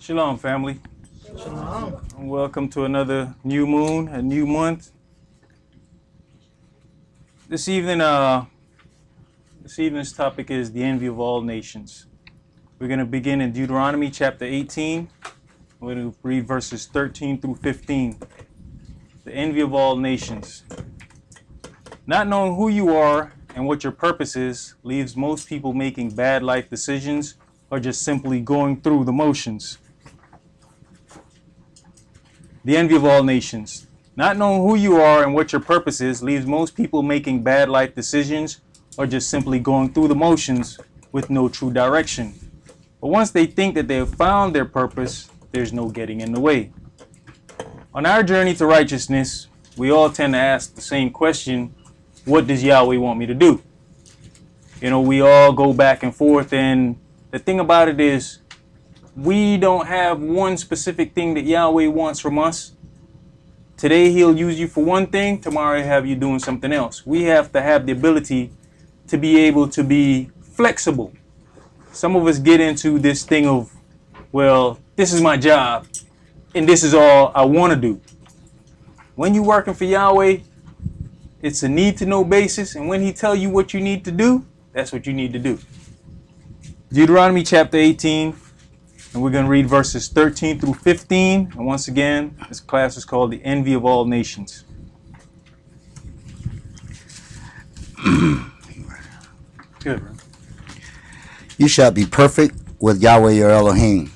Shalom, family. Shalom. And welcome to another new moon, a new month. This evening's topic is the envy of all nations. We're going to begin in Deuteronomy chapter 18. We're going to read verses 13 through 15. The envy of all nations. Not knowing who you are and what your purpose is leaves most people making bad life decisions or just simply going through the motions. The envy of all nations. Not knowing who you are and what your purpose is leaves most people making bad life decisions or just simply going through the motions with no true direction. But once they think that they have found their purpose, there's no getting in the way. On our journey to righteousness, we all tend to ask the same question: what does Yahweh want me to do? You know, we all go back and forth, and the thing about it is, we don't have one specific thing that Yahweh wants from us. Today he'll use you for one thing, tomorrow he'll have you doing something else. We have to have the ability to be able to be flexible. Some of us get into this thing of, well, this is my job and this is all I want to do. When you're working for Yahweh, it's a need to know basis, and when he tell you what you need to do, that's what you need to do. Deuteronomy chapter 18. And we're going to read verses 13 through 15. And once again, this class is called The Envy of All Nations. Good, bro. You shall be perfect with Yahweh your Elohim.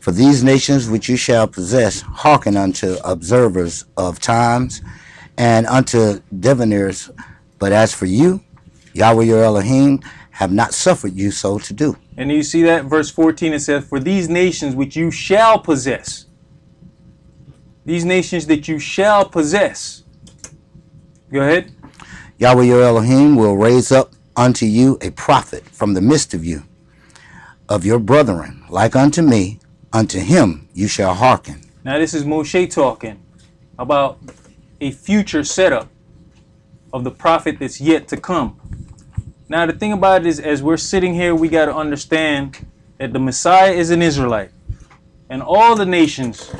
For these nations which you shall possess hearken unto observers of times and unto diviners. But as for you, Yahweh your Elohim have not suffered you so to do. And you see that verse 14, it says, for these nations which you shall possess. These nations that you shall possess. Go ahead. Yahweh your Elohim will raise up unto you a prophet from the midst of you, of your brethren, like unto me. Unto him you shall hearken. Now this is Moshe talking about a future setup of the prophet that's yet to come. Now, the thing about it is, as we're sitting here, we got to understand that the Messiah is an Israelite. And all the nations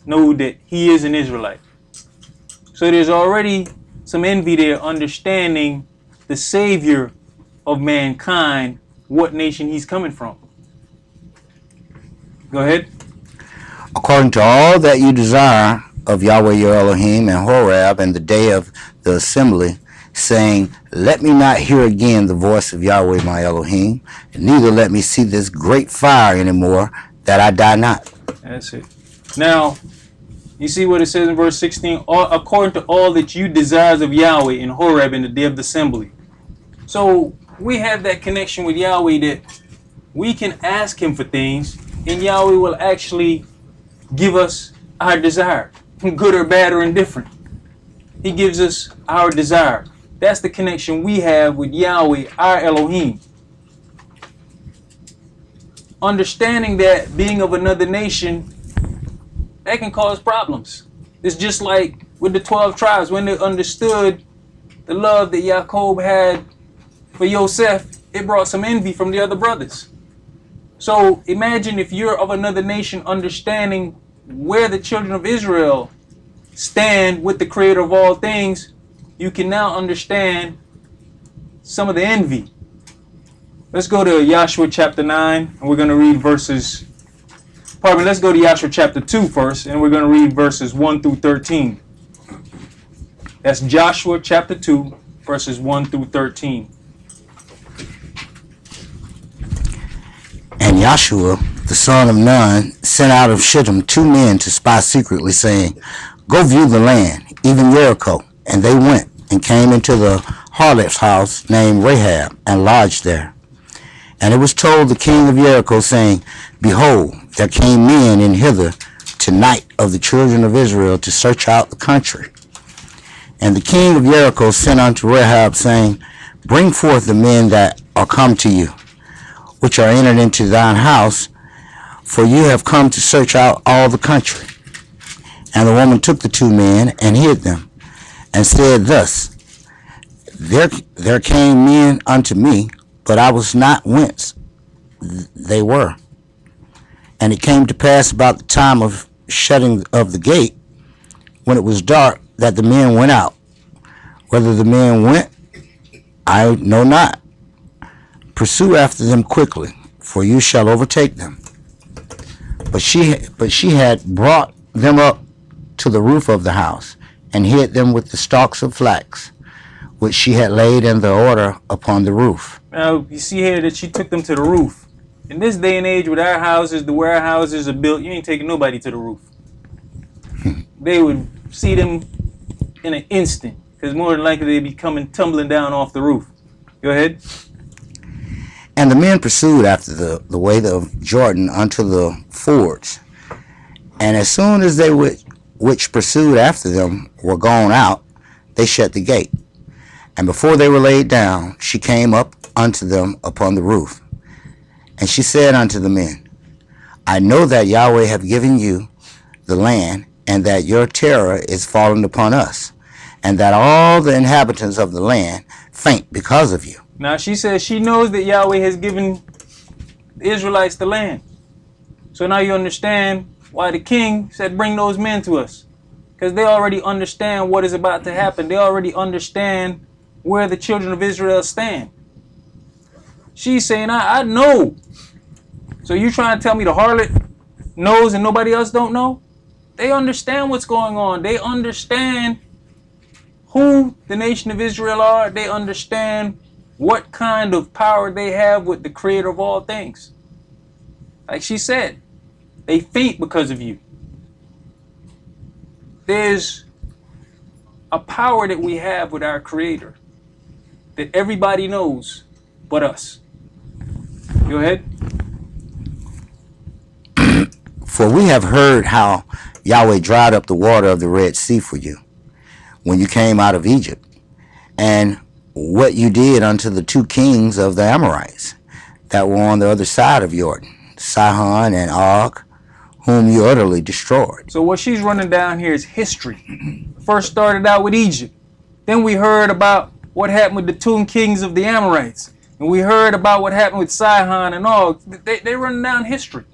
know that he is an Israelite. So there's already some envy there, understanding the Savior of mankind, what nation he's coming from. Go ahead. According to all that you desire of Yahweh your Elohim and Horeb and the day of the assembly, saying, let me not hear again the voice of Yahweh my Elohim, and neither let me see this great fire anymore, that I die not. That's it. Now, you see what it says in verse 16, according to all that you desires of Yahweh in Horeb in the day of the assembly. So we have that connection with Yahweh that we can ask him for things, and Yahweh will actually give us our desire, good or bad or indifferent. He gives us our desire. That's the connection we have with Yahweh, our Elohim. Understanding that being of another nation, that can cause problems. It's just like with the 12 tribes, when they understood the love that Jacob had for Yosef, it brought some envy from the other brothers. So imagine if you're of another nation, understanding where the children of Israel stand with the creator of all things, you can now understand some of the envy. Let's go to Joshua chapter 9, and we're going to read verses, let's go to Joshua chapter 2 first, and we're going to read verses 1 through 13. That's Joshua chapter 2, verses 1 through 13. And Joshua, the son of Nun, sent out of Shittim 2 men to spy secretly, saying, go view the land, even Jericho. And they went and came into the harlot's house named Rahab, and lodged there. And it was told the king of Jericho, saying, behold, there came men in hither tonight of the children of Israel to search out the country. And the king of Jericho sent unto Rahab, saying, bring forth the men that are come to you, which are entered into thine house, for you have come to search out all the country. And the woman took the 2 men and hid them, and said thus, there came men unto me, but I was not whence they were. And it came to pass about the time of shutting of the gate, when it was dark, that the men went out. Whether the men went, I know not. Pursue after them quickly, for you shall overtake them. But she had brought them up to the roof of the house, and hid them with the stalks of flax, which she had laid in the order upon the roof. Now, you see here that she took them to the roof. In this day and age, with our houses, the way our houses are built, you ain't taking nobody to the roof. They would see them in an instant, because more than likely they'd be coming tumbling down off the roof. Go ahead. And the men pursued after the way of Jordan unto the fords. And as soon as they which pursued after them were gone out, they shut the gate. And before they were laid down, she came up unto them upon the roof. And she said unto the men, I know that Yahweh hath given you the land, and that your terror is fallen upon us, and that all the inhabitants of the land faint because of you. Now she says she knows that Yahweh has given the Israelites the land. So now you understand why the king said, bring those men to us. Because they already understand what is about to happen. They already understand where the children of Israel stand. She's saying, I know. So you trying to tell me the harlot knows and nobody else don't know? They understand what's going on. They understand who the nation of Israel are. They understand what kind of power they have with the creator of all things. Like she said, they faint because of you. There's a power that we have with our creator that everybody knows but us. Go ahead. For we have heard how Yahweh dried up the water of the Red Sea for you when you came out of Egypt, and what you did unto the two kings of the Amorites that were on the other side of Jordan, Sihon and Og, whom you utterly destroyed. So what she's running down here is history. First started out with Egypt. Then we heard about what happened with the two kings of the Amorites. And we heard about what happened with Sihon and Og. They're running down history.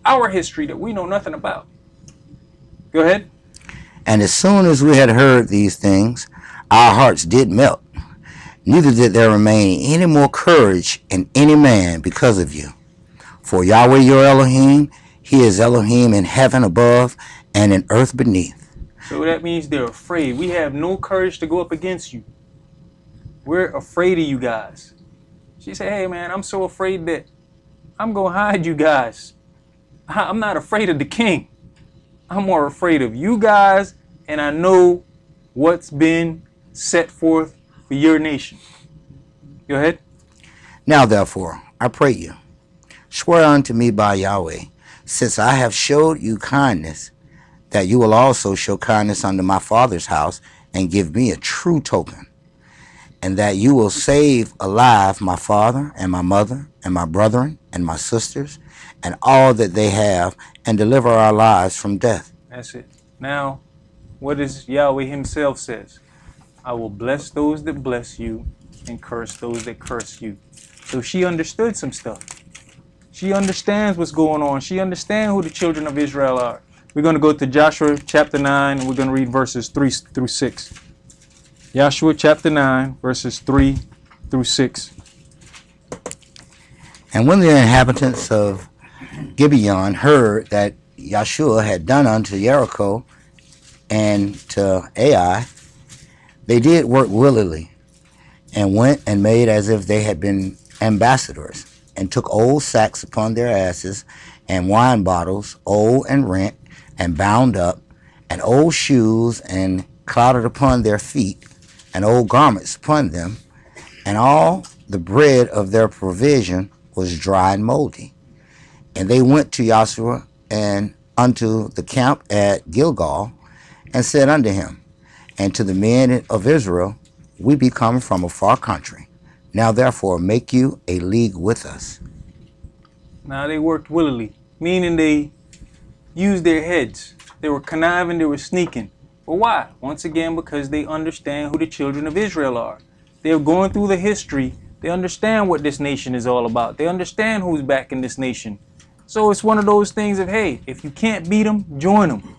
Our history that we know nothing about. Go ahead. And as soon as we had heard these things, our hearts did melt. Neither did there remain any more courage in any man because of you. For Yahweh your Elohim, he is Elohim in heaven above and in earth beneath. So that means they're afraid. We have no courage to go up against you. We're afraid of you guys. She said, hey man, I'm so afraid that I'm going to hide you guys. I'm not afraid of the king. I'm more afraid of you guys, and I know what's been set forth for your nation. Go ahead. Now therefore, I pray you, swear unto me by Yahweh, since I have showed you kindness, that you will also show kindness unto my father's house, and give me a true token, and that you will save alive my father and my mother and my brethren and my sisters and all that they have, and deliver our lives from death. That's it. Now, what does Yahweh himself says? I will bless those that bless you and curse those that curse you. So she understood some stuff. She understands what's going on. She understands who the children of Israel are. We're going to go to Joshua chapter 9, and we're going to read verses 3 through 6. Joshua chapter 9, verses 3 through 6. And when the inhabitants of Gibeon heard that Yahshua had done unto Jericho and to Ai, they did work willingly, and went and made as if they had been ambassadors, and took old sacks upon their asses, and wine bottles, old and rent, and bound up, and old shoes, and clouded upon their feet, and old garments upon them, and all the bread of their provision was dry and moldy. And they went to Joshua and unto the camp at Gilgal, and said unto him, and to the men of Israel, we be come from a far country. Now therefore make you a league with us. Now they worked willingly, meaning they used their heads. They were conniving, they were sneaking. But why? Once again, because they understand who the children of Israel are. They're going through the history. They understand what this nation is all about. They understand who's back in this nation. So it's one of those things of, hey, if you can't beat them, join them.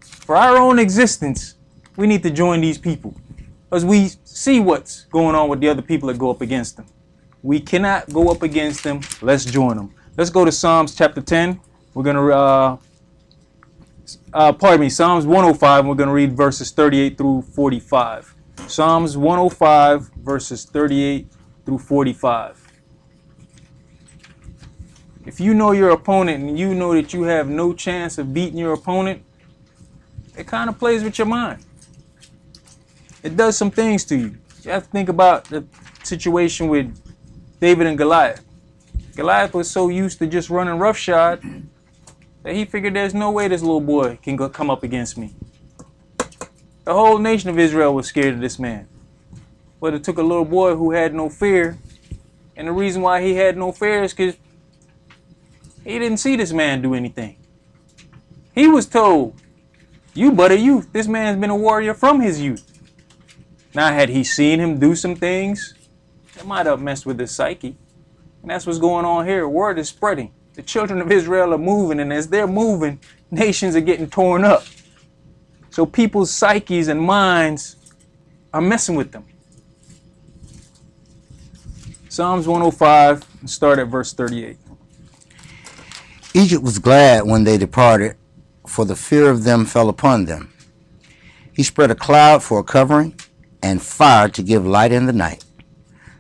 For our own existence, we need to join these people because we see what's going on with the other people that go up against them. We cannot go up against them. Let's join them. Let's go to Psalms chapter 10. We're going to, Psalms 105. We're going to read verses 38 through 45. Psalms 105, verses 38 through 45. If you know your opponent and you know that you have no chance of beating your opponent, it kind of plays with your mind. It does some things to you. You have to think about the situation with David and Goliath. Goliath was so used to just running roughshod that he figured there's no way this little boy can come up against me. The whole nation of Israel was scared of this man. But it took a little boy who had no fear. And the reason why he had no fear is because he didn't see this man do anything. He was told, you but a youth. This man's been a warrior from his youth. Now, had he seen him do some things, it might have messed with his psyche. And that's what's going on here. Word is spreading. The children of Israel are moving, and as they're moving, nations are getting torn up. So people's psyches and minds are messing with them. Psalms 105, start at verse 38. Egypt was glad when they departed, for the fear of them fell upon them. He spread a cloud for a covering, and fire to give light in the night.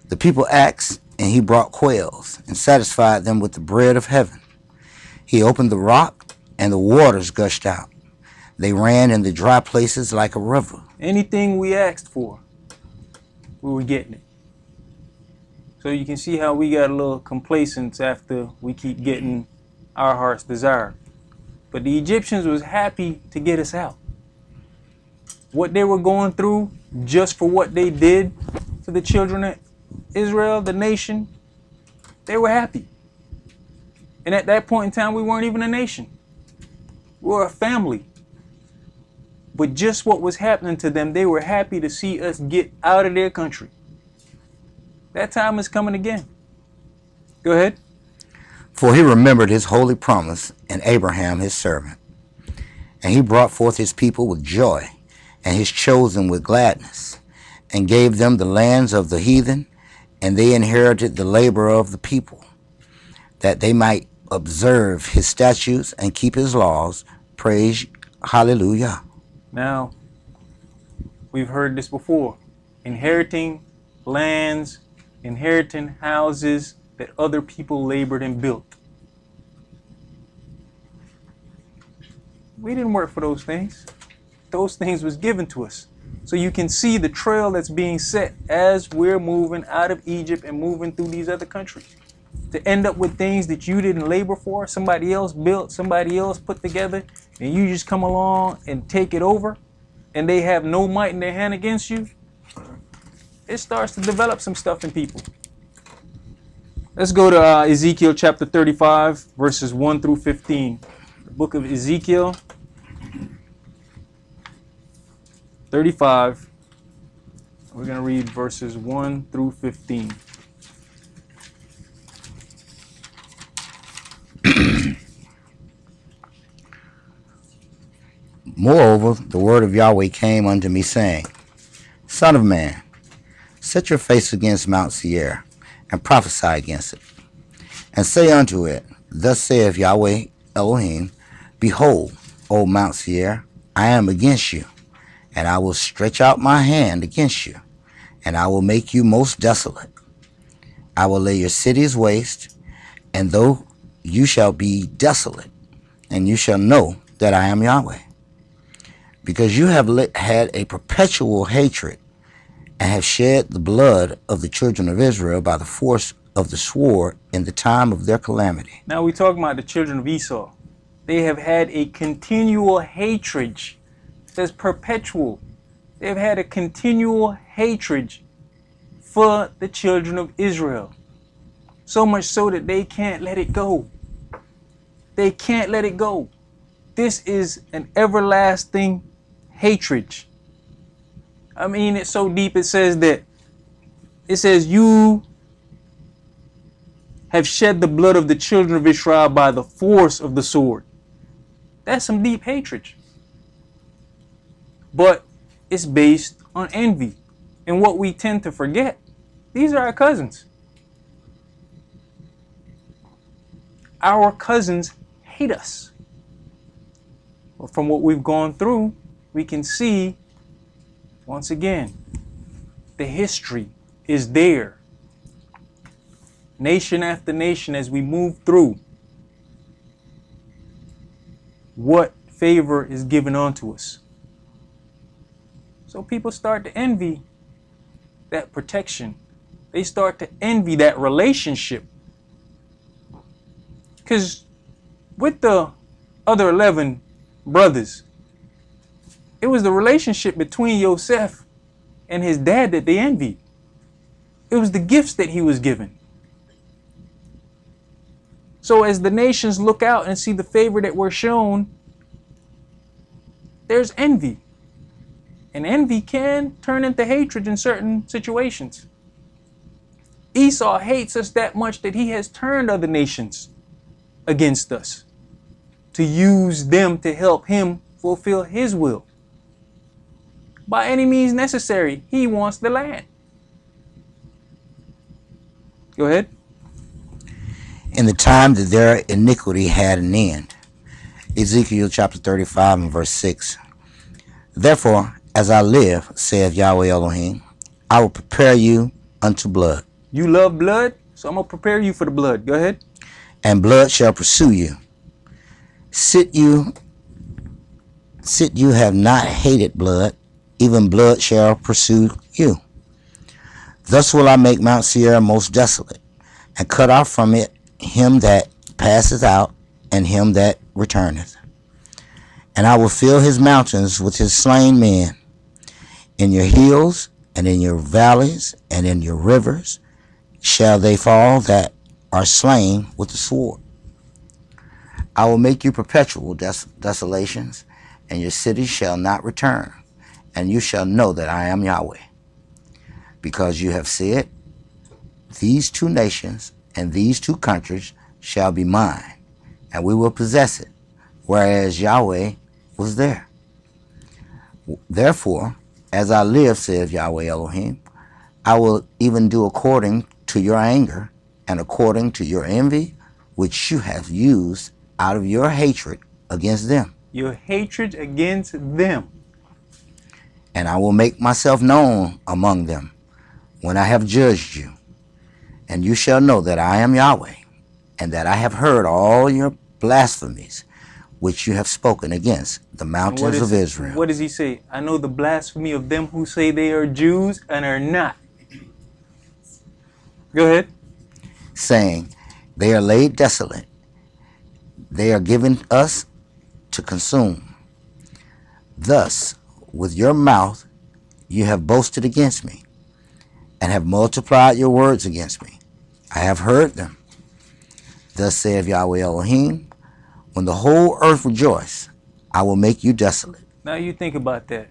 The people asked, and he brought quails, and satisfied them with the bread of heaven. He opened the rock, and the waters gushed out. They ran in the dry places like a river. Anything we asked for, we were getting it. So you can see how we got a little complacent after we keep getting our heart's desire. But the Egyptians was happy to get us out. What they were going through, just for what they did to the children of Israel, the nation, they were happy. And at that point in time, we weren't even a nation. We were a family. But just what was happening to them, they were happy to see us get out of their country. That time is coming again. Go ahead. For he remembered his holy promise and Abraham his servant. And he brought forth his people with joy, and his chosen with gladness, and gave them the lands of the heathen, and they inherited the labor of the people, that they might observe his statutes and keep his laws. Praise, hallelujah. Now, we've heard this before. Inheriting lands, inheriting houses that other people labored and built. We didn't work for those things. Those things was given to us. So you can see the trail that's being set as we're moving out of Egypt and moving through these other countries. To end up with things that you didn't labor for, somebody else built, somebody else put together, and you just come along and take it over, and they have no might in their hand against you, it starts to develop some stuff in people. Let's go to Ezekiel chapter 35, verses 1 through 15. The book of Ezekiel 35. We're going to read verses 1 through 15. Moreover, the word of Yahweh came unto me, saying, Son of man, set your face against Mount Seir, and prophesy against it, and say unto it, Thus saith Yahweh Elohim, Behold, O Mount Seir, I am against you, and I will stretch out my hand against you, and I will make you most desolate. I will lay your cities waste, and though you shall be desolate, and you shall know that I am Yahweh. Because you have had a perpetual hatred, and have shed the blood of the children of Israel by the force of the sword in the time of their calamity. Now we're talking about the children of Esau. They have had a continual hatred. It says perpetual. They've had a continual hatred for the children of Israel. So much so that they can't let it go. They can't let it go. This is an everlasting hatred. I mean, it's so deep. It says that, it says, you have shed the blood of the children of Israel by the force of the sword. That's some deep hatred. But it's based on envy. And what we tend to forget, these are our cousins. Our cousins hate us. But from what we've gone through, we can see, once again, the history is there. Nation after nation, as we move through, what favor is given unto us. So people start to envy that protection. They start to envy that relationship. Because with the other 11 brothers, it was the relationship between Yosef and his dad that they envied. It was the gifts that he was given. So as the nations look out and see the favor that we're shown, there's envy. And envy can turn into hatred in certain situations. Esau hates us that much that he has turned other nations against us to use them to help him fulfill his will. By any means necessary, he wants the land. Go ahead. In the time that their iniquity had an end. Ezekiel chapter 35 and verse 6. Therefore, as I live, saith Yahweh Elohim, I will prepare you unto blood. You love blood, so I'm going to prepare you for the blood. Go ahead. And blood shall pursue you. Sit you have not hated blood, even blood shall pursue you. Thus will I make Mount Seir most desolate, and cut off from it him that passeth out, and him that returneth. And I will fill his mountains with his slain men. In your hills, and in your valleys, and in your rivers, shall they fall that are slain with the sword. I will make you perpetual desolations, and your cities shall not return, and you shall know that I am Yahweh. Because you have said, these two nations and these two countries shall be mine, and we will possess it, whereas Yahweh was there. Therefore, as I live, saith Yahweh Elohim, I will even do according to your anger and according to your envy, which you have used out of your hatred against them. Your hatred against them. And I will make myself known among them when I have judged you. And you shall know that I am Yahweh, and that I have heard all your blasphemies which you have spoken against the mountains of Israel. What does he say? I know the blasphemy of them who say they are Jews and are not. Go ahead. Saying, they are laid desolate. They are given us to consume. Thus, with your mouth, you have boasted against me, and have multiplied your words against me. I have heard them. Thus saith Yahweh Elohim, when the whole earth rejoice, I will make you desolate. Now you think about that.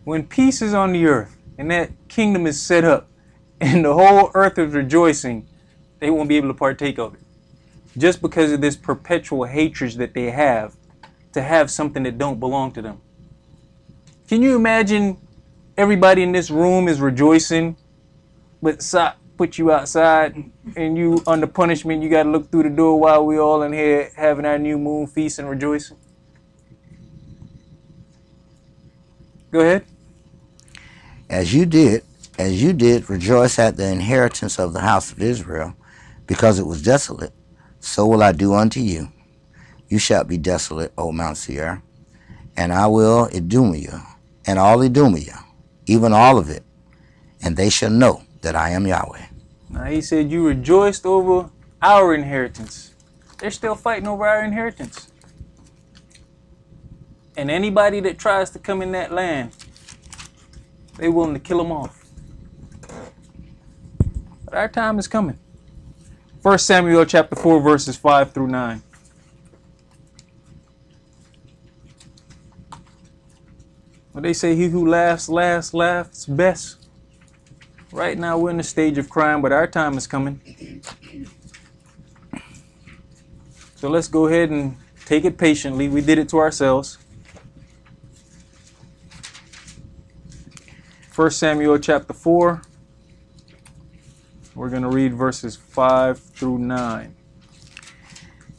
When peace is on the earth, and that kingdom is set up, and the whole earth is rejoicing, they won't be able to partake of it. Just because of this perpetual hatred that they have to have something that don't belong to them. Can you imagine everybody in this room is rejoicing, but put you outside and you under punishment, you got to look through the door while we all in here having our new moon feast and rejoicing? Go ahead. As you did rejoice at the inheritance of the house of Israel, because it was desolate, so will I do unto you. You shall be desolate, O Mount Seir, and I will Idumea, and all Idumea, even all of it, and they shall know that I am Yahweh. Now he said you rejoiced over our inheritance. They're still fighting over our inheritance. And anybody that tries to come in that land, they're willing to kill them off. But our time is coming. 1 Samuel chapter 4, verses 5 through 9. Well, they say he who laughs best. Right now we're in the stage of crime, but our time is coming. So let's go ahead and take it patiently. We did it to ourselves. 1 Samuel chapter 4. We're going to read verses 5 through 9.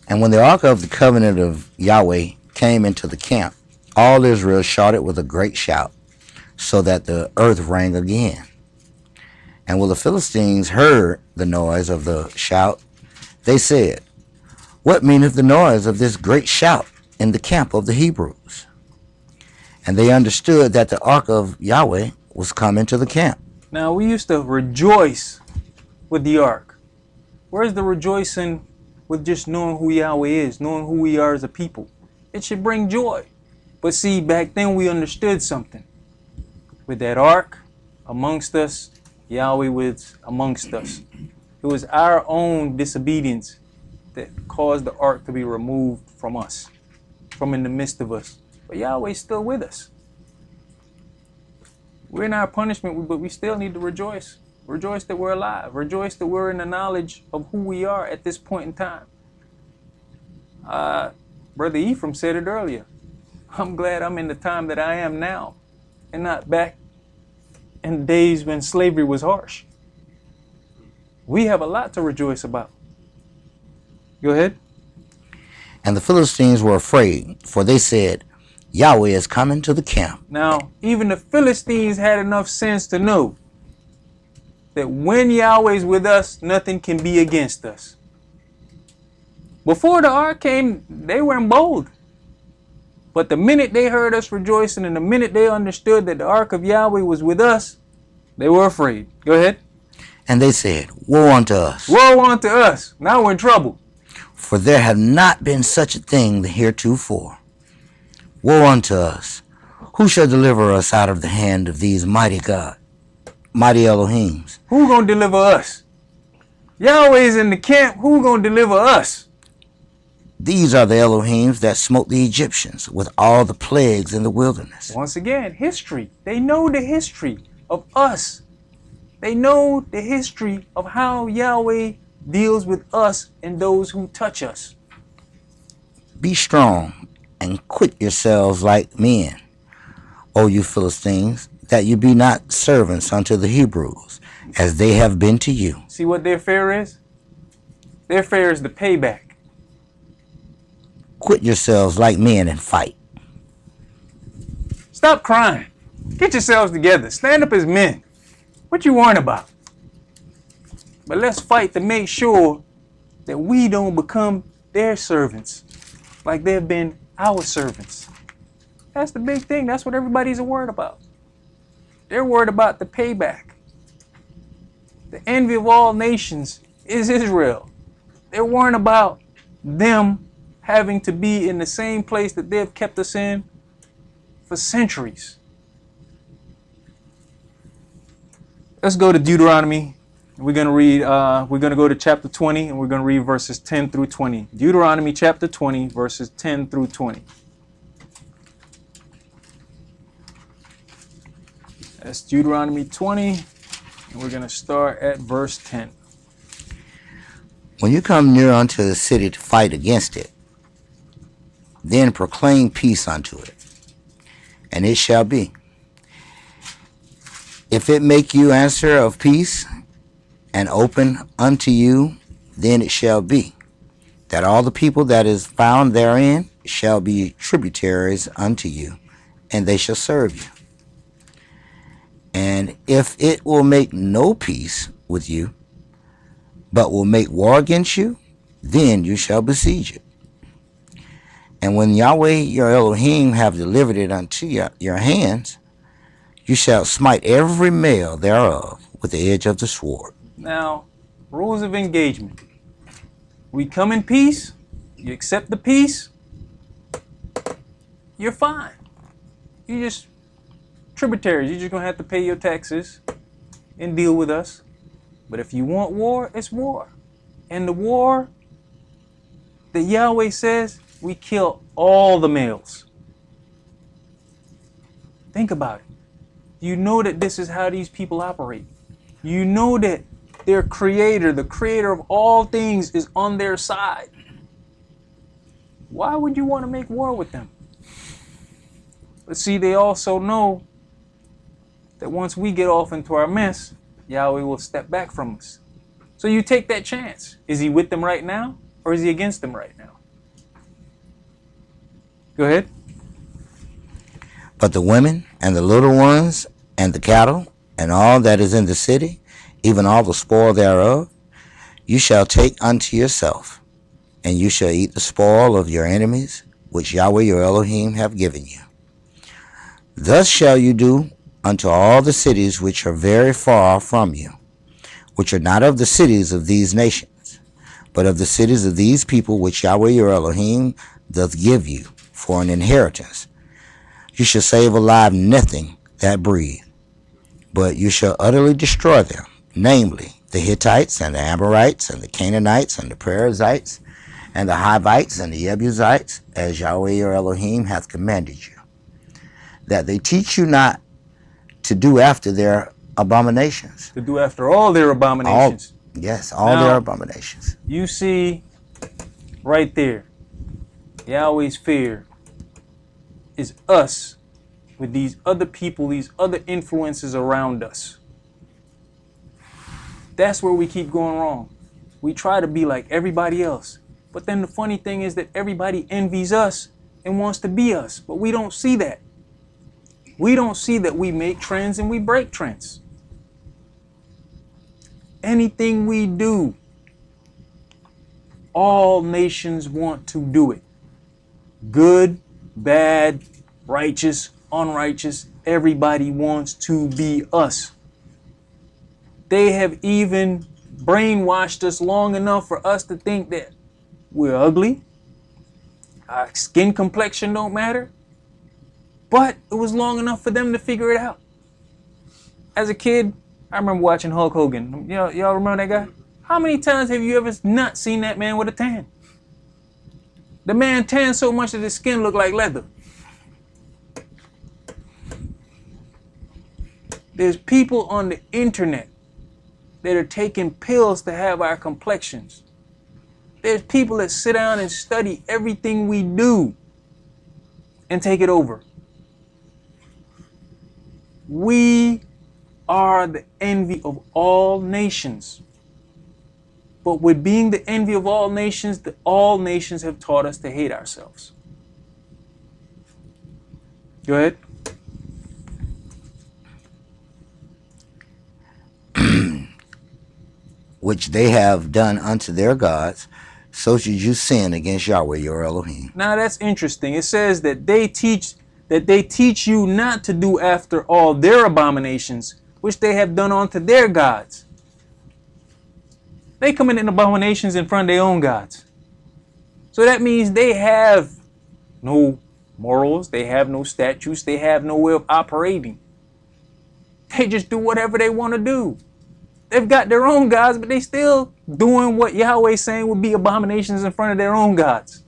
And when the ark of the covenant of Yahweh came into the camp, all Israel shouted with a great shout, so that the earth rang again. And when the Philistines heard the noise of the shout, they said, What meaneth the noise of this great shout in the camp of the Hebrews? And they understood that the ark of Yahweh was come into the camp. Now, we used to rejoice with the ark. Where's the rejoicing with just knowing who Yahweh is, knowing who we are as a people? It should bring joy. But see, back then we understood something. With that ark amongst us, Yahweh was amongst us. It was our own disobedience that caused the ark to be removed from us, from in the midst of us. But Yahweh's still with us. We're in our punishment, but we still need to rejoice. Rejoice that we're alive. Rejoice that we're in the knowledge of who we are at this point in time. Brother Ephraim said it earlier. I'm glad I'm in the time that I am now and not back in the days when slavery was harsh. We have a lot to rejoice about. Go ahead. And the Philistines were afraid, for they said, Yahweh is coming to the camp. Now, even the Philistines had enough sense to know that when Yahweh's with us, nothing can be against us. Before the ark came, they weren't bold. But the minute they heard us rejoicing and the minute they understood that the ark of Yahweh was with us, they were afraid. Go ahead. And they said, Woe unto us. Woe unto us. Now we're in trouble. For there have not been such a thing heretofore. Woe unto us. Who shall deliver us out of the hand of these mighty God, mighty Elohims? Who gonna deliver us? Yahweh's in the camp. Who gonna deliver us? These are the Elohims that smote the Egyptians with all the plagues in the wilderness. Once again, history. They know the history of us. They know the history of how Yahweh deals with us and those who touch us. Be strong and quit yourselves like men, O you Philistines, that you be not servants unto the Hebrews, as they have been to you. See what their fear is? Their fear is the payback. Quit yourselves like men and fight. Stop crying. Get yourselves together. Stand up as men. What you worrying about? But let's fight to make sure that we don't become their servants like they've been our servants. That's the big thing. That's what everybody's worried about. They're worried about the payback. The envy of all nations is Israel. They're worried about them having to be in the same place that they've kept us in for centuries. Let's go to Deuteronomy. We're going to read, we're going to go to chapter 20, and we're going to read verses 10 through 20. Deuteronomy chapter 20, verses 10 through 20. That's Deuteronomy 20, and we're going to start at verse 10. When you come near unto the city to fight against it, then proclaim peace unto it, and it shall be. If it make you answer of peace, and open unto you, then it shall be, that all the people that is found therein shall be tributaries unto you, and they shall serve you. And if it will make no peace with you, but will make war against you, then you shall besiege it. And when Yahweh your Elohim have delivered it unto your hands, you shall smite every male thereof with the edge of the sword. Now, rules of engagement. We come in peace, you accept the peace, you're fine. You just tributaries, you're just going to have to pay your taxes and deal with us. But if you want war, it's war. And the war that Yahweh says, we kill all the males. Think about it. You know that this is how these people operate. You know that their creator, the creator of all things, is on their side. Why would you want to make war with them? But see, they also know that once we get off into our mess, Yahweh will step back from us. So you take that chance. Is he with them right now, or is he against them right now? Go ahead. But the women and the little ones and the cattle and all that is in the city, even all the spoil thereof, you shall take unto yourself, and you shall eat the spoil of your enemies, which Yahweh your Elohim have given you. Thus shall you do unto all the cities which are very far from you, which are not of the cities of these nations, but of the cities of these people which Yahweh your Elohim doth give you for an inheritance. You shall save alive nothing that breathe, but you shall utterly destroy them, namely the Hittites and the Amorites and the Canaanites and the Perizzites and the Hivites and the Jebusites, as Yahweh your Elohim hath commanded you, that they teach you not to do after their abominations. To do after all their abominations. All their abominations. You see right there, Yahweh's fear is us with these other people, these other influences around us. That's where we keep going wrong. We try to be like everybody else. But then the funny thing is that everybody envies us and wants to be us. But we don't see that. We don't see that we make trends and we break trends. Anything we do, all nations want to do it. Good, bad, righteous, unrighteous, everybody wants to be us. They have even brainwashed us long enough for us to think that we're ugly, our skin complexion don't matter, but it was long enough for them to figure it out. As a kid, I remember watching Hulk Hogan. Y'all remember that guy? How many times have you ever not seen that man with a tan? The man tanned so much that his skin looked like leather. There's people on the internet that are taking pills to have our complexions. There's people that sit down and study everything we do and take it over. We are the envy of all nations. But with being the envy of all nations have taught us to hate ourselves. Go ahead. Which they have done unto their gods, so should you sin against Yahweh your Elohim. Now that's interesting. It says that they teach you not to do after all their abominations, which they have done unto their gods. They commit abominations in front of their own gods. So that means they have no morals, they have no statutes, they have no way of operating. They just do whatever they want to do. They've got their own gods, but they still doing what Yahweh's saying would be abominations in front of their own gods.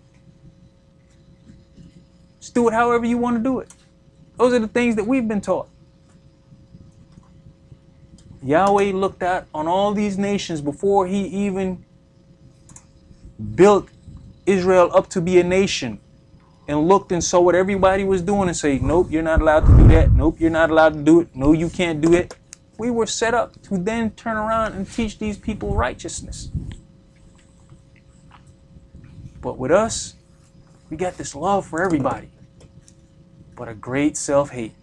Just do it however you want to do it. Those are the things that we've been taught. Yahweh looked out on all these nations before he even built Israel up to be a nation, and looked and saw what everybody was doing and say, nope, you're not allowed to do that. Nope, you're not allowed to do it. No, you can't do it. We were set up to then turn around and teach these people righteousness. But with us, we got this love for everybody, but a great self-hate.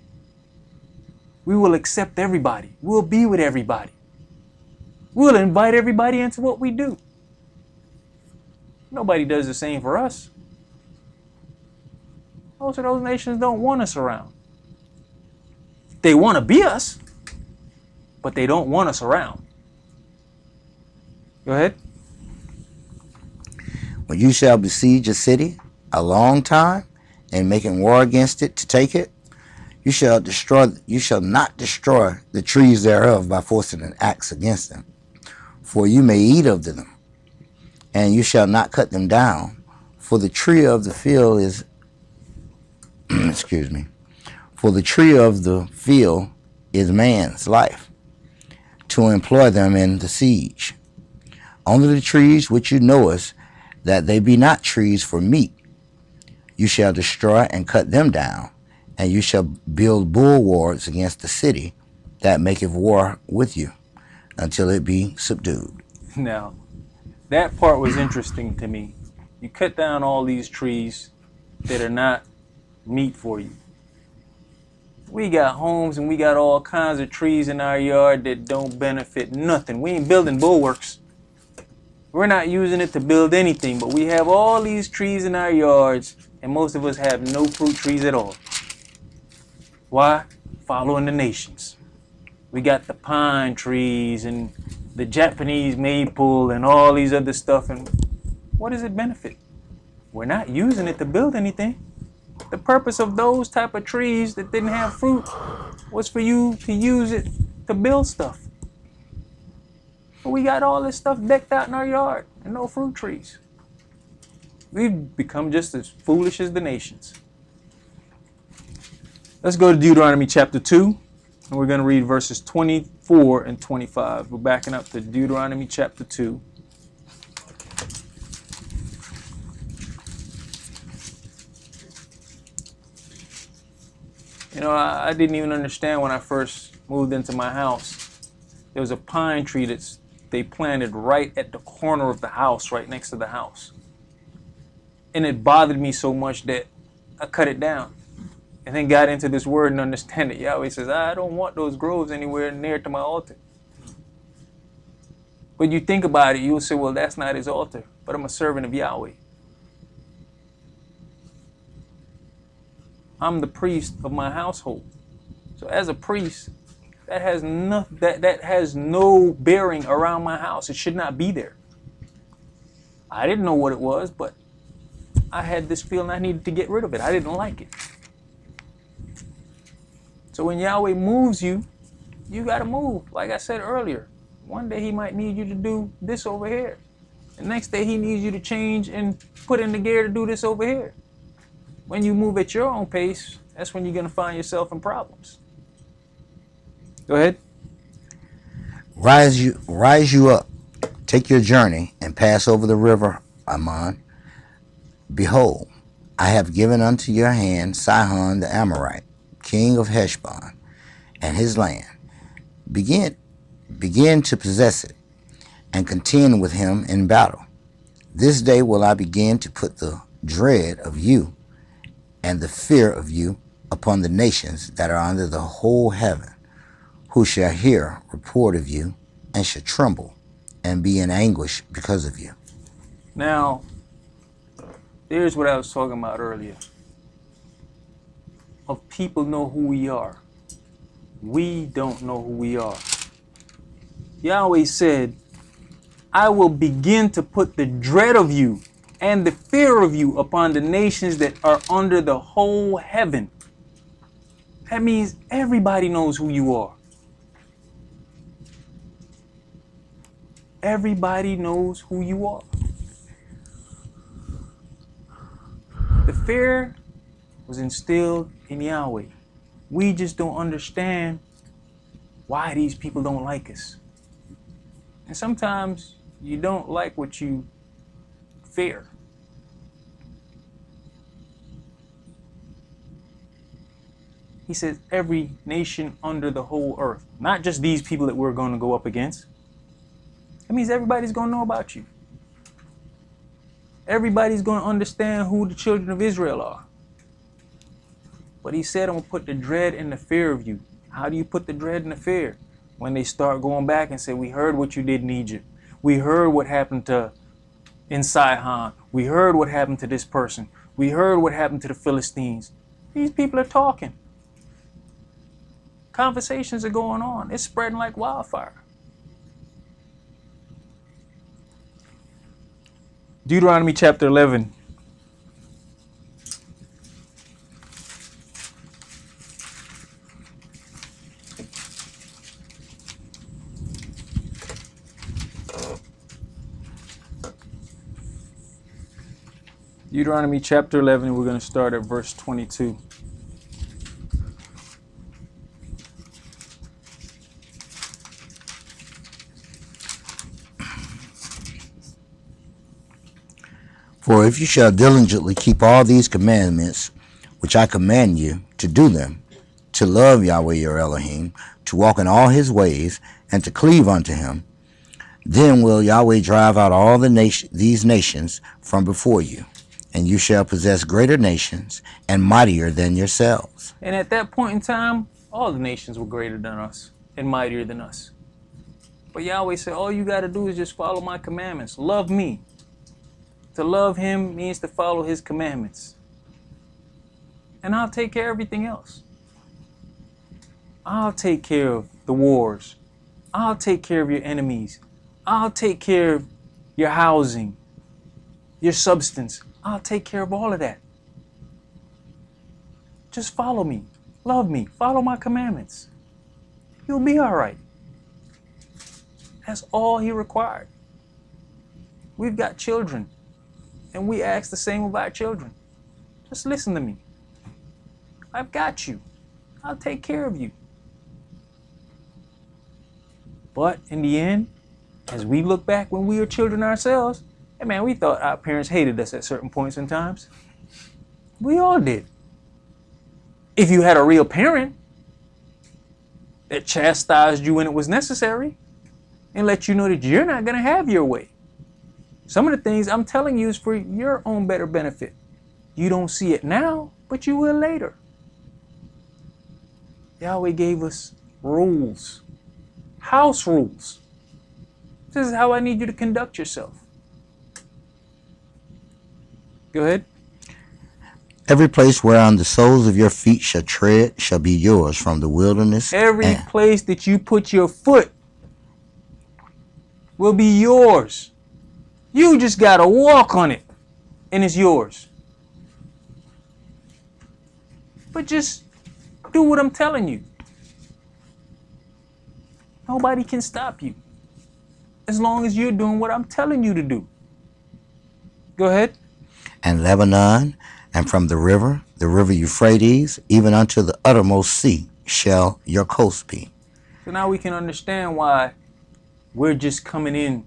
We will accept everybody. We'll be with everybody. We'll invite everybody into what we do. Nobody does the same for us. Most of those nations don't want us around. They want to be us, but they don't want us around. Go ahead. When you shall besiege a city a long time, and making war against it to take it, you shall not destroy the trees thereof by forcing an axe against them. For you may eat of them, and you shall not cut them down. For the tree of the field is, excuse me, for the tree of the field is man's life, to employ them in the siege. Only the trees which you knowest that they be not trees for meat, You shall destroy and cut them down, and you shall build bulwarks against the city that maketh war with you, until it be subdued. Now, that part was interesting to me. You cut down all these trees that are not meat for you. We got homes and we got all kinds of trees in our yard that don't benefit nothing. We ain't building bulwarks. We're not using it to build anything, but we have all these trees in our yards, and most of us have no fruit trees at all. Why? Following the nations. We got the pine trees and the Japanese maple and all these other stuff, and what does it benefit? We're not using it to build anything. The purpose of those type of trees that didn't have fruit was for you to use it to build stuff. But we got all this stuff decked out in our yard and no fruit trees. We've become just as foolish as the nations. Let's go to Deuteronomy chapter 2, and we're going to read verses 24 and 25. We're backing up to Deuteronomy chapter 2. You know, I didn't even understand when I first moved into my house. There was a pine tree that they planted right at the corner of the house, right next to the house. And it bothered me so much that I cut it down. And then got into this word and understand it. Yahweh says, I don't want those groves anywhere near to my altar. But you think about it, you'll say, well, that's not his altar. But I'm a servant of Yahweh. I'm the priest of my household. So as a priest, that has no bearing around my house. It should not be there. I didn't know what it was, but I had this feeling I needed to get rid of it. I didn't like it. So when Yahweh moves you, you got to move. Like I said earlier, one day he might need you to do this over here. The next day he needs you to change and put in the gear to do this over here. When you move at your own pace, that's when you're going to find yourself in problems. Go ahead. Rise you up, take your journey, and pass over the river Ammon. Behold, I have given unto your hand Sihon the Amorite, king of Heshbon, and his land. Begin to possess it, and contend with him in battle. This day will I begin to put the dread of you and the fear of you upon the nations that are under the whole heaven, who shall hear report of you, and shall tremble, and be in anguish because of you. Now, here's what I was talking about earlier. Of people know who we are. We don't know who we are. Yahweh said, I will begin to put the dread of you and the fear of you upon the nations that are under the whole heaven. That means everybody knows who you are. Everybody knows who you are. The fear was instilled in Yahweh. We just don't understand why these people don't like us. And sometimes you don't like what you fear. He says every nation under the whole earth, not just these people that we're going to go up against. That means everybody's going to know about you. Everybody's going to understand who the children of Israel are. But he said, I'm going to put the dread and the fear of you. How do you put the dread and the fear? When they start going back and say, we heard what you did in Egypt. We heard what happened in Sihon. We heard what happened to this person. We heard what happened to the Philistines. These people are talking. Conversations are going on. It's spreading like wildfire. Deuteronomy chapter 11. Deuteronomy chapter 11, we're going to start at verse 22. For if you shall diligently keep all these commandments, which I command you to do them, to love Yahweh your Elohim, to walk in all his ways, and to cleave unto him, then will Yahweh drive out all these nations from before you, and you shall possess greater nations and mightier than yourselves. And at that point in time, all the nations were greater than us and mightier than us. But Yahweh said, all you got to do is just follow my commandments. Love me. To love him means to follow his commandments. And I'll take care of everything else. I'll take care of the wars. I'll take care of your enemies. I'll take care of your housing, your substance. I'll take care of all of that. Just follow me. Love me. Follow my commandments. You'll be all right. That's all he required. We've got children, and we ask the same of our children. Just listen to me. I've got you. I'll take care of you. But in the end, as we look back when we were children ourselves, hey man, we thought our parents hated us at certain points in times. We all did. If you had a real parent that chastised you when it was necessary and let you know that you're not going to have your way. Some of the things I'm telling you is for your own better benefit. You don't see it now, but you will later. Yahweh gave us rules, house rules. This is how I need you to conduct yourself. Go ahead. Every place whereon the soles of your feet shall tread shall be yours from the wilderness. Every place that you put your foot will be yours. You just got to walk on it, and it's yours. But just do what I'm telling you. Nobody can stop you as long as you're doing what I'm telling you to do. Go ahead. And Lebanon, and from the river Euphrates, even unto the uttermost sea, shall your coast be. So now we can understand why we're just coming in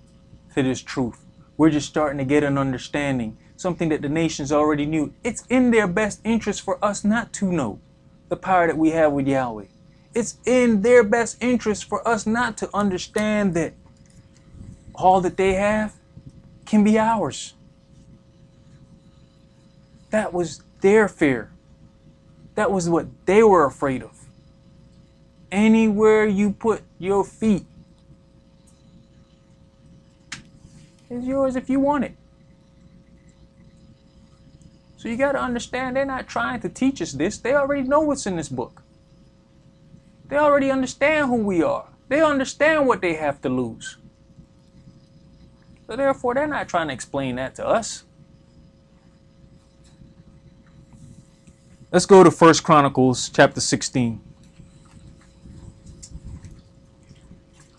to this truth. We're just starting to get an understanding, something that the nations already knew. It's in their best interest for us not to know the power that we have with Yahweh. It's in their best interest for us not to understand that all that they have can be ours. That was their fear. That was what they were afraid of. Anywhere you put your feet is yours if you want it. So you got to understand, they're not trying to teach us this. They already know what's in this book. They already understand who we are. They understand what they have to lose. So therefore, they're not trying to explain that to us. Let's go to 1 Chronicles chapter 16.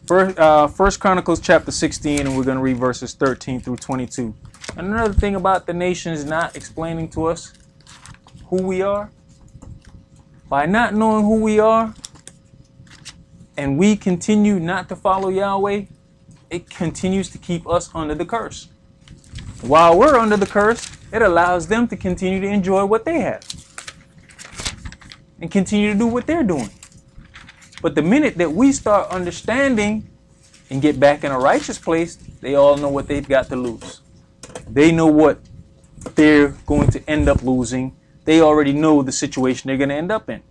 First Chronicles chapter 16, and we're going to read verses 13 through 22. And another thing about the nations not explaining to us who we are, by not knowing who we are, and we continue not to follow Yahweh, it continues to keep us under the curse. While we're under the curse, it allows them to continue to enjoy what they have and continue to do what they're doing. But the minute that we start understanding and get back in a righteous place, they all know what they've got to lose. They know what they're going to end up losing. They already know the situation they're going to end up in.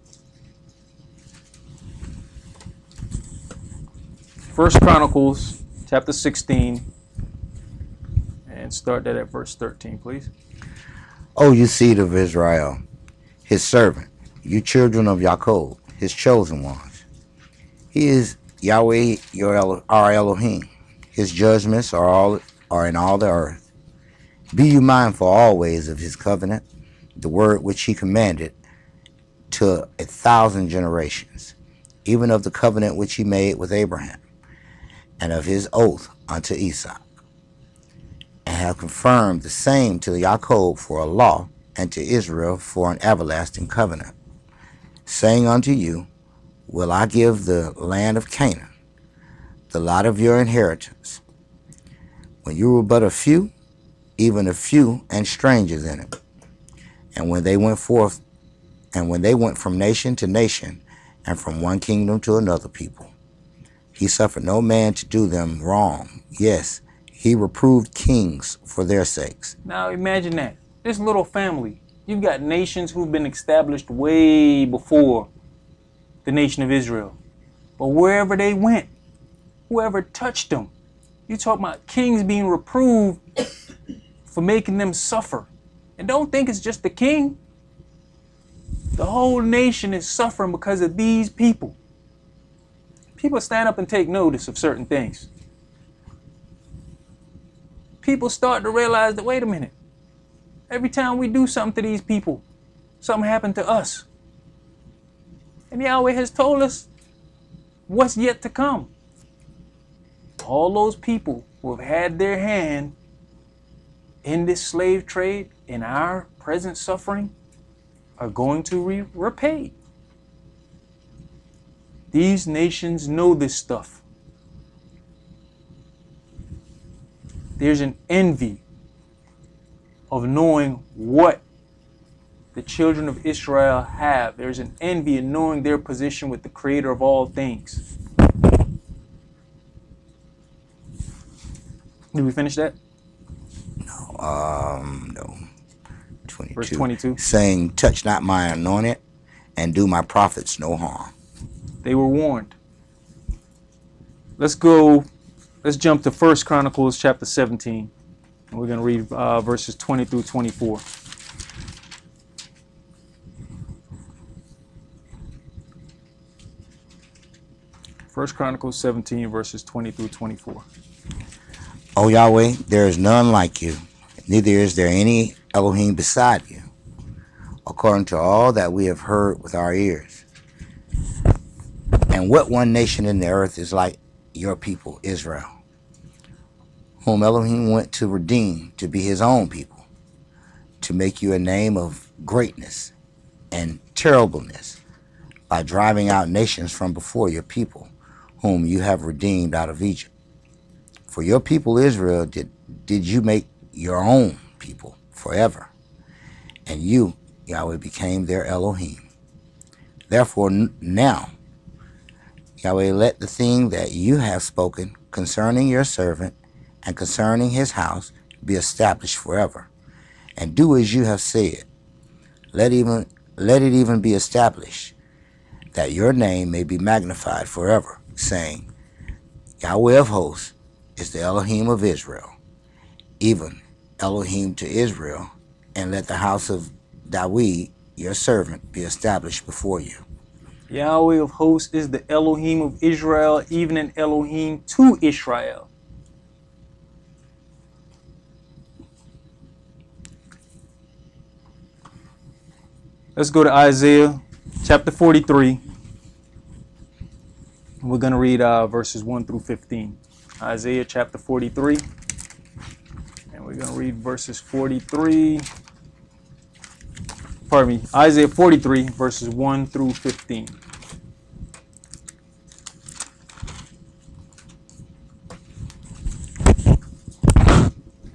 1 Chronicles chapter 16, and start that at verse 13, please. O you seed of Israel, his servant, you children of Jacob, his chosen ones. He is Yahweh our Elohim. His judgments are in all the earth. Be you mindful always of his covenant, the word which he commanded to 1,000 generations, even of the covenant which he made with Abraham, and of his oath unto Isaac, and have confirmed the same to Jacob for a law, and to Israel for an everlasting covenant, saying unto you, will I give the land of Canaan, the lot of your inheritance. When you were but a few, even a few and strangers in it. And when they went from nation to nation, and from one kingdom to another people, he suffered no man to do them wrong. Yes, he reproved kings for their sakes. Now imagine that. This little family. You've got nations who've been established way before the nation of Israel. But wherever they went, whoever touched them, you talk about kings being reproved for making them suffer. And don't think it's just the king. The whole nation is suffering because of these people. People stand up and take notice of certain things. People start to realize that, wait a minute, every time we do something to these people, something happened to us. And Yahweh has told us what's yet to come. All those people who have had their hand in this slave trade, in our present suffering, are going to be repaid. These nations know this stuff. There's an envy of knowing what the children of Israel have. There's an envy in knowing their position with the Creator of all things. Did we finish that? No. 22. Verse 22. Saying, touch not my anointed, and do my prophets no harm. They were warned. Let's jump to 1 Chronicles chapter 17. And we're going to read verses 20 through 24. 1 Chronicles 17, verses 20 through 24. O Yahweh, there is none like you, neither is there any Elohim beside you, according to all that we have heard with our ears. And what one nation in the earth is like your people, Israel, whom Elohim went to redeem to be his own people, to make you a name of greatness and terribleness, by driving out nations from before your people, whom you have redeemed out of Egypt. For your people Israel did you make your own people forever, and you, Yahweh, became their Elohim. Therefore now, Yahweh, let the thing that you have spoken concerning your servant and concerning his house be established forever, and do as you have said. Let it even be established, that your name may be magnified forever, saying, Yahweh of hosts is the Elohim of Israel, even Elohim to Israel, and let the house of David, your servant, be established before you. Yahweh of hosts is the Elohim of Israel, even an Elohim to Israel. Let's go to Isaiah chapter 43. We're going to read verses 1 through 15. Isaiah chapter 43. And we're going to read verses 43. Pardon me. Isaiah 43, verses 1 through 15.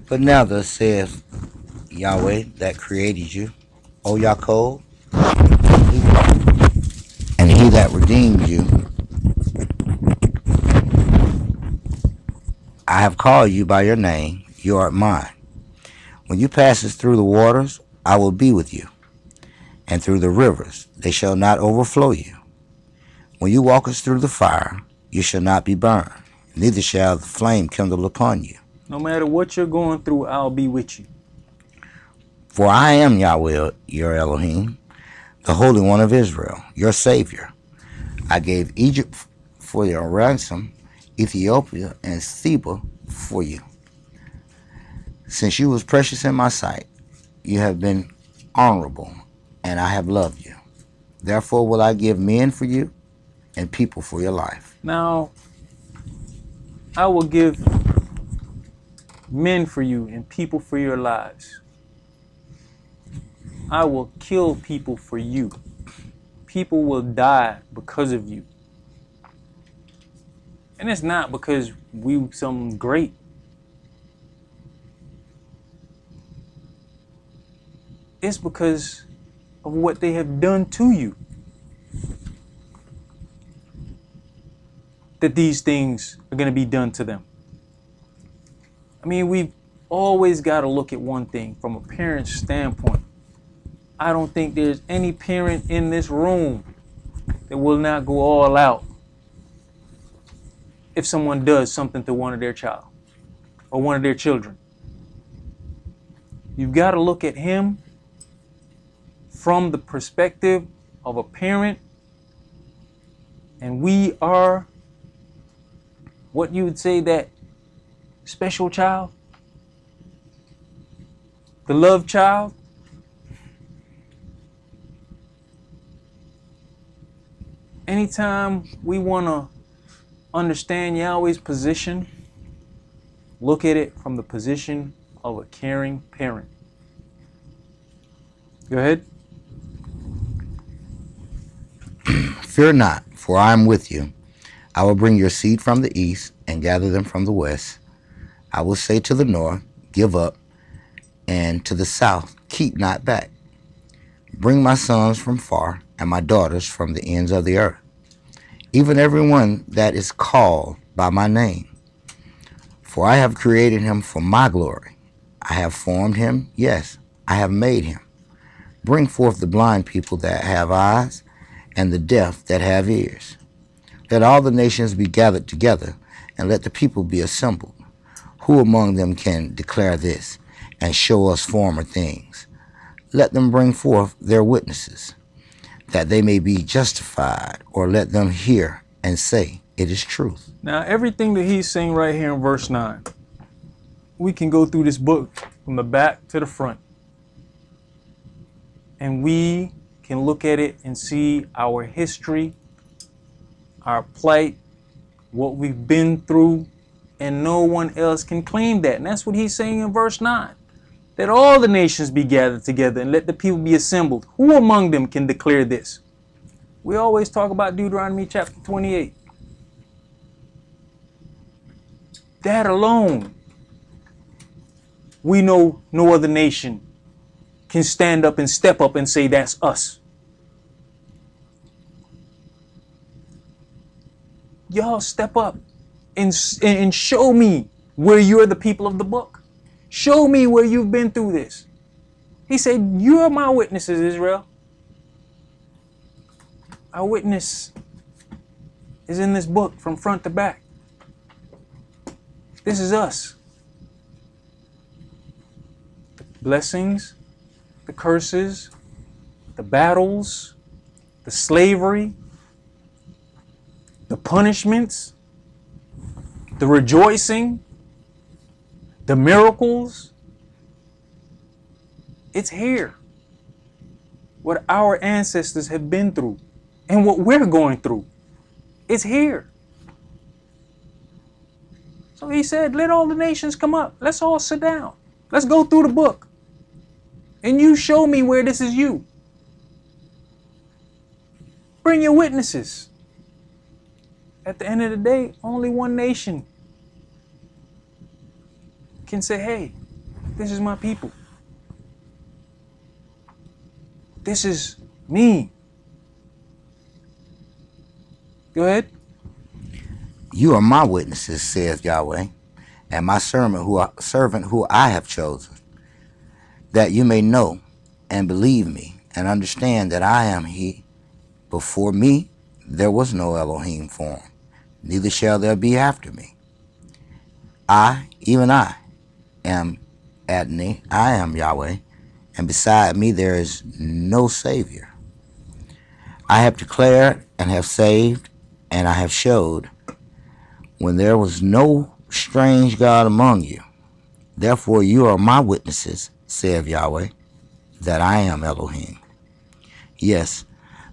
But now thus saith Yahweh that created you, O Yaakov, and he that redeemed you. I have called you by your name, you are mine. When you passes through the waters, I will be with you, and through the rivers, they shall not overflow you. When you walkest through the fire, you shall not be burned, neither shall the flame kindle upon you. No matter what you're going through, I'll be with you. For I am Yahweh, your Elohim, the Holy One of Israel, your Savior. I gave Egypt for your ransom, Ethiopia and Seba for you. Since you was precious in my sight, you have been honorable, and I have loved you. Therefore will I give men for you and people for your life. Now, I will give men for you and people for your lives. I will kill people for you. People will die because of you. And it's not because we some great. it's because of what they have done to you that these things are going to be done to them. I mean, we've always got to look at one thing from a parent's standpoint. I don't think there's any parent in this room that will not go all out if someone does something to one of their child or one of their children. You've got to look at him from the perspective of a parent, and we are what you would say that special child, the love child. Anytime we want to understand Yahweh's position, look at it from the position of a caring parent. Go ahead. Fear not, for I am with you. I will bring your seed from the east and gather them from the west. I will say to the north, give up, and to the south, keep not back. Bring my sons from far and my daughters from the ends of the earth, even everyone that is called by my name. For I have created him for my glory. I have formed him, yes, I have made him. Bring forth the blind people that have eyes, and the deaf that have ears. Let all the nations be gathered together, and let the people be assembled. Who among them can declare this, and show us former things? Let them bring forth their witnesses, that they may be justified, or let them hear and say, it is truth. Now, everything that he's saying right here in verse 9, we can go through this book from the back to the front, and we can look at it and see our history, our plight, what we've been through, and no one else can claim that. And that's what he's saying in verse 9. That all the nations be gathered together and let the people be assembled. Who among them can declare this? We always talk about Deuteronomy chapter 28. That alone, we know no other nation can stand up and step up and say that's us. Y'all step up and show me where you're the people of the book. Show me where you've been through this. He said, you're my witnesses, Israel. Our witness is in this book from front to back. This is us. The blessings, the curses, the battles, the slavery, the punishments, the rejoicing, the miracles. It's here. What our ancestors have been through and what we're going through. It's here. So he said, let all the nations come up. Let's all sit down. Let's go through the book. And you show me where this is you. Bring your witnesses. At the end of the day, only one nation can say, hey, this is my people. This is me. Go ahead. You are my witnesses, saith Yahweh, and my servant who I have chosen, that you may know and believe me and understand that I am he. Before me there was no Elohim formed, neither shall there be after me. I, even I, am Adonai, I am Yahweh, and beside me there is no Savior. I have declared and have saved, and I have showed, when there was no strange God among you. Therefore you are my witnesses, saith Yahweh, that I am Elohim. Yes,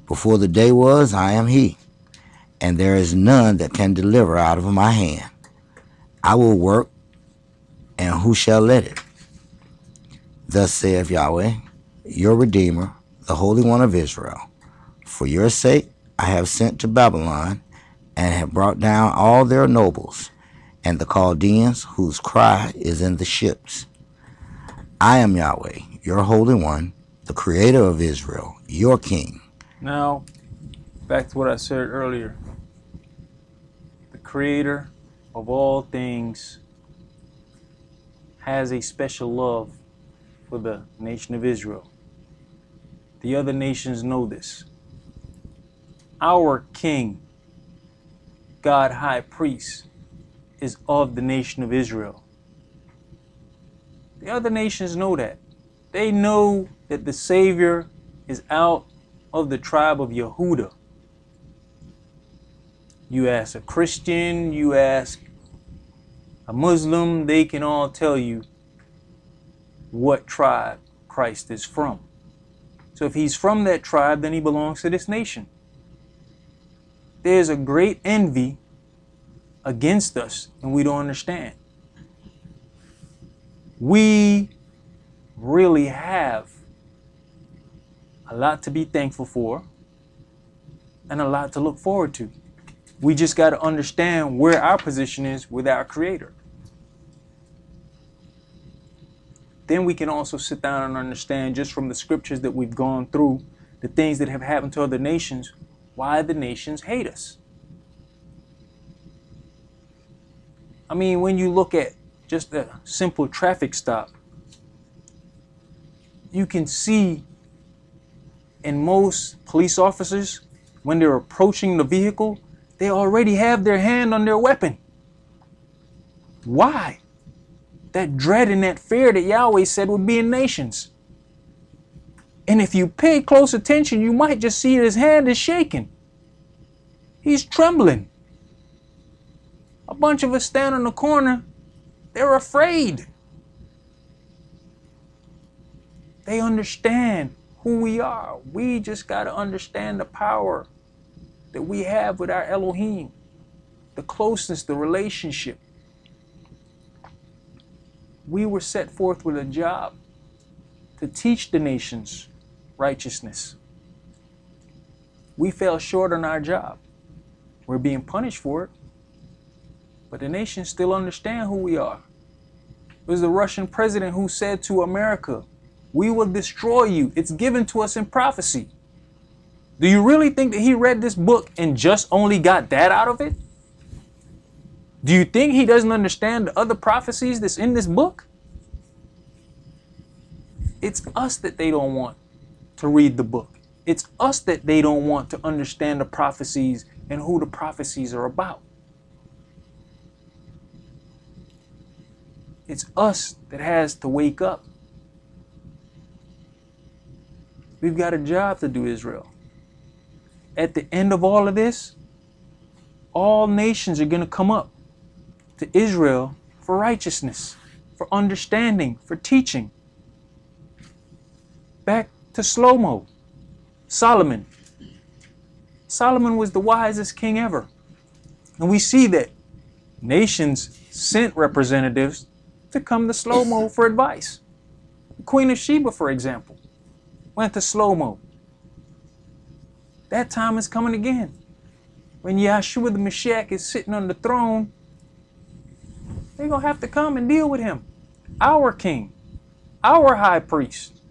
before the day was, I am he, and there is none that can deliver out of my hand. I will work, and who shall let it? Thus saith Yahweh, your Redeemer, the Holy One of Israel. For your sake I have sent to Babylon, and have brought down all their nobles, and the Chaldeans whose cry is in the ships. I am Yahweh, your Holy One, the creator of Israel, your king. Now, back to what I said earlier. The creator of all things has a special love for the nation of Israel. The other nations know this. Our king, God high priest, is of the nation of Israel. The other nations know that. They know that the Savior is out of the tribe of Yehudah. You ask a Christian, you ask a Muslim, they can all tell you what tribe Christ is from. So if he's from that tribe, then he belongs to this nation. There's a great envy against us, and we don't understand. We really have a lot to be thankful for and a lot to look forward to. We just got to understand where our position is with our Creator. Then we can also sit down and understand, just from the scriptures that we've gone through, the things that have happened to other nations, why the nations hate us. I mean, when you look at just a simple traffic stop, you can see in most police officers, when they're approaching the vehicle, they already have their hand on their weapon. Why? That dread and that fear that Yahweh said would be in nations. And if you pay close attention, you might just see his hand is shaking. He's trembling. A bunch of us stand on the corner. They're afraid. They understand who we are. We just got to understand the power that we have with our Elohim, the closeness, the relationship. We were set forth with a job to teach the nations righteousness. We fell short on our job. We're being punished for it. But the nations still understand who we are. It was the Russian president who said to America, "We will destroy you. It's given to us in prophecy." Do you really think that he read this book and just only got that out of it? Do you think he doesn't understand the other prophecies that's in this book? It's us that they don't want to read the book. It's us that they don't want to understand the prophecies and who the prophecies are about. It's us that has to wake up. We've got a job to do, Israel. At the end of all of this, all nations are going to come up to Israel for righteousness, for understanding, for teaching. Back to slow-mo. Solomon. Solomon was the wisest king ever. And we see that nations sent representatives to come to slow-mo for advice. The Queen of Sheba, for example, went to slow-mo. That time is coming again. When Yahshua the Mashiach is sitting on the throne, they're going to have to come and deal with him. Our king, our high priest.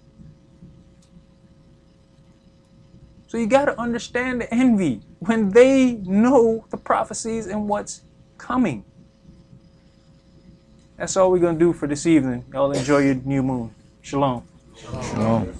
So you got to understand the envy when they know the prophecies and what's coming. That's all we're going to do for this evening. Y'all enjoy your new moon. Shalom. Shalom.